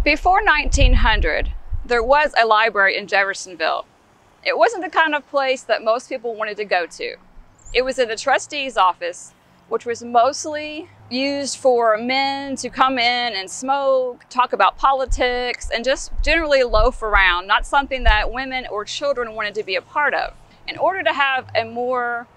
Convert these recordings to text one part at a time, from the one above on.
Before 1900, there was a library in Jeffersonville. It wasn't the kind of place that most people wanted to go to. It was in the trustee's office, which was mostly used for men to come in and smoke, talk about politics, and just generally loaf around, not something that women or children wanted to be a part of. In order to have a more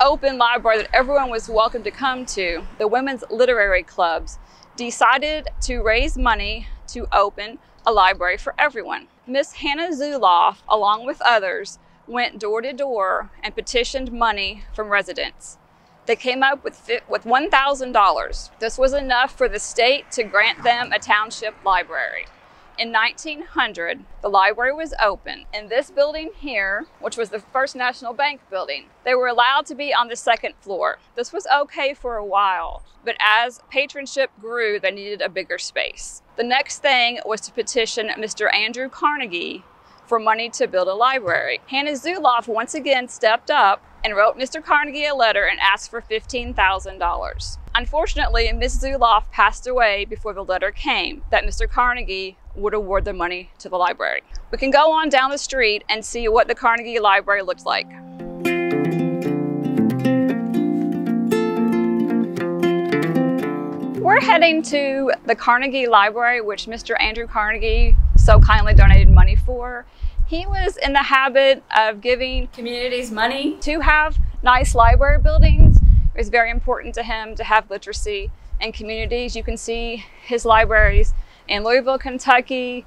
open library that everyone was welcome to come to, the women's literary clubs decided to raise money to open a library for everyone. Miss Hannah Zuloff, along with others, went door to door and petitioned money from residents. They came up with $1,000. This was enough for the state to grant them a township library. In 1900, the library was open. In this building here, which was the First National Bank building, they were allowed to be on the second floor. This was okay for a while, but as patronship grew, they needed a bigger space. The next thing was to petition Mr. Andrew Carnegie for money to build a library. Hannah Zuloff once again stepped up and wrote Mr. Carnegie a letter and asked for $15,000. Unfortunately, Ms. Zuloff passed away before the letter came that Mr. Carnegie would award the money to the library. We can go on down the street and see what the Carnegie Library looked like. We're heading to the Carnegie Library, which Mr. Andrew Carnegie so kindly donated money for. He was in the habit of giving communities money to have nice library buildings. It was very important to him to have literacy in communities. You can see his libraries in Louisville, Kentucky,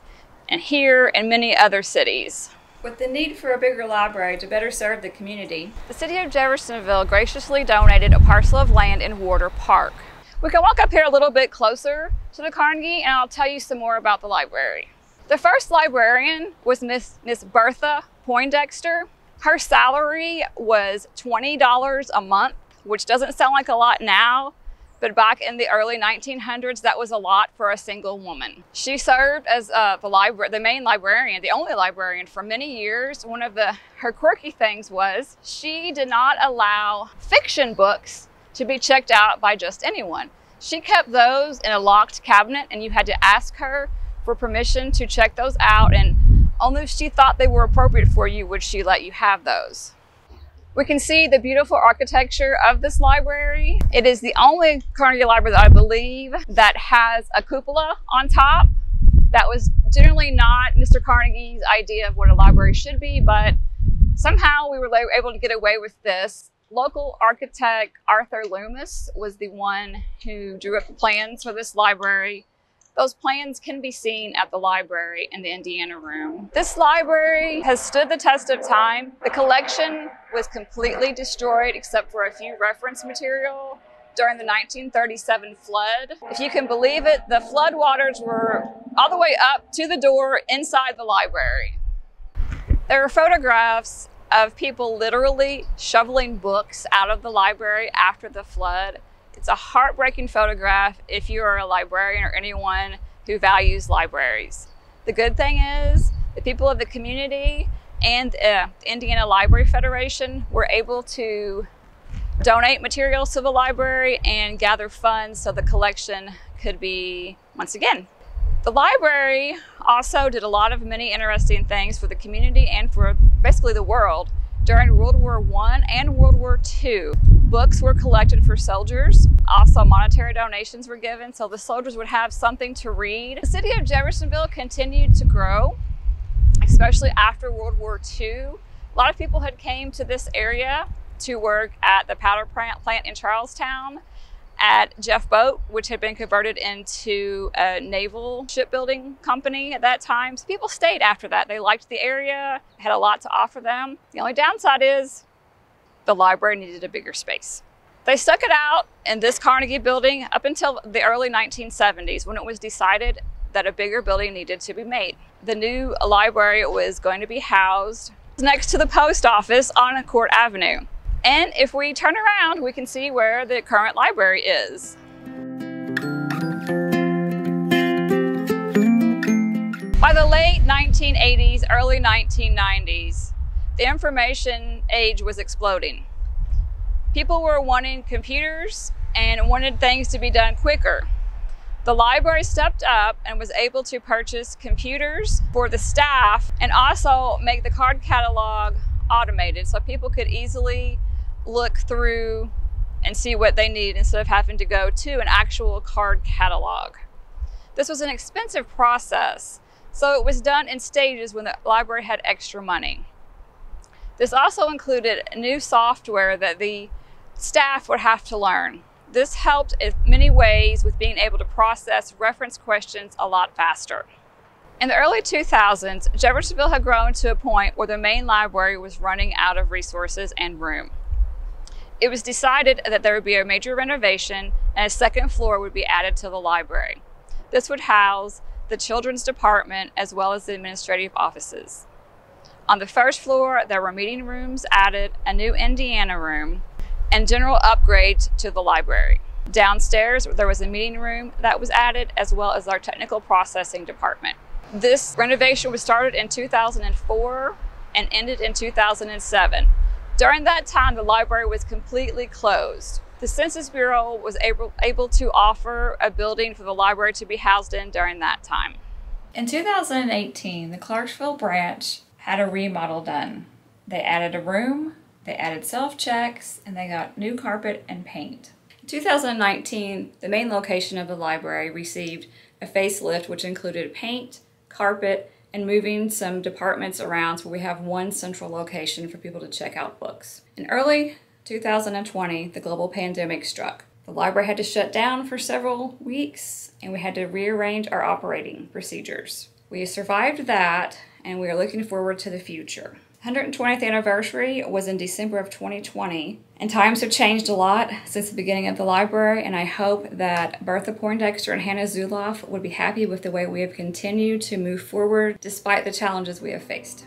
and here and many other cities. With the need for a bigger library to better serve the community, the city of Jeffersonville graciously donated a parcel of land in Warder Park. We can walk up here a little bit closer to the Carnegie and I'll tell you some more about the library. The first librarian was Miss Bertha Poindexter. Her salary was $20 a month, which doesn't sound like a lot now, but back in the early 1900s, that was a lot for a single woman. She served as the main librarian, the only librarian for many years. One of her quirky things was she did not allow fiction books to be checked out by just anyone. She kept those in a locked cabinet and you had to ask her for permission to check those out, and only if she thought they were appropriate for you would she let you have those. We can see the beautiful architecture of this library. It is the only Carnegie Library that I believe that has a cupola on top. That was generally not Mr. Carnegie's idea of what a library should be, but somehow we were able to get away with this. Local architect Arthur Loomis was the one who drew up the plans for this library. Those plans can be seen at the library in the Indiana room. This library has stood the test of time. The collection was completely destroyed except for a few reference material during the 1937 flood. If you can believe it, the flood waters were all the way up to the door inside the library. There are photographs of people literally shoveling books out of the library after the flood. It's a heartbreaking photograph if you are a librarian or anyone who values libraries. The good thing is the people of the community and the Indiana Library Federation were able to donate materials to the library and gather funds so the collection could be, once again. The library also did a lot of many interesting things for the community and for basically the world. During World War I and World War II, books were collected for soldiers. Also, monetary donations were given so the soldiers would have something to read. The city of Jeffersonville continued to grow, especially after World War II. A lot of people had came to this area to work at the powder plant in Charlestown, at Jeff Boat, which had been converted into a naval shipbuilding company at that time. So people stayed after that. They liked the area, had a lot to offer them. The only downside is the library needed a bigger space. They stuck it out in this Carnegie building up until the early 1970s when it was decided that a bigger building needed to be made. The new library was going to be housed next to the post office on Court Avenue. And if we turn around, we can see where the current library is. By the late 1980s, early 1990s, the information age was exploding. People were wanting computers and wanted things to be done quicker. The library stepped up and was able to purchase computers for the staff and also make the card catalog automated so people could easily look through and see what they need instead of having to go to an actual card catalog. This was an expensive process, so it was done in stages when the library had extra money. This also included new software that the staff would have to learn. This helped in many ways with being able to process reference questions a lot faster. In the early 2000s, Jeffersonville had grown to a point where the main library was running out of resources and room. It was decided that there would be a major renovation and a second floor would be added to the library. This would house the children's department as well as the administrative offices. On the first floor, there were meeting rooms added, a new Indiana room, and general upgrades to the library. Downstairs, there was a meeting room that was added, as well as our technical processing department. This renovation was started in 2004 and ended in 2007. During that time, the library was completely closed. The Census Bureau was able to offer a building for the library to be housed in during that time. In 2018, the Clarksville branch had a remodel done. They added a room, they added self-checks, and they got new carpet and paint. In 2019, the main location of the library received a facelift which included paint, carpet, and moving some departments around so we have one central location for people to check out books. In early 2020, the global pandemic struck. The library had to shut down for several weeks and we had to rearrange our operating procedures. We survived that and we are looking forward to the future. 120th anniversary was in December of 2020, and times have changed a lot since the beginning of the library, and I hope that Bertha Poindexter and Hannah Zuloff would be happy with the way we have continued to move forward despite the challenges we have faced.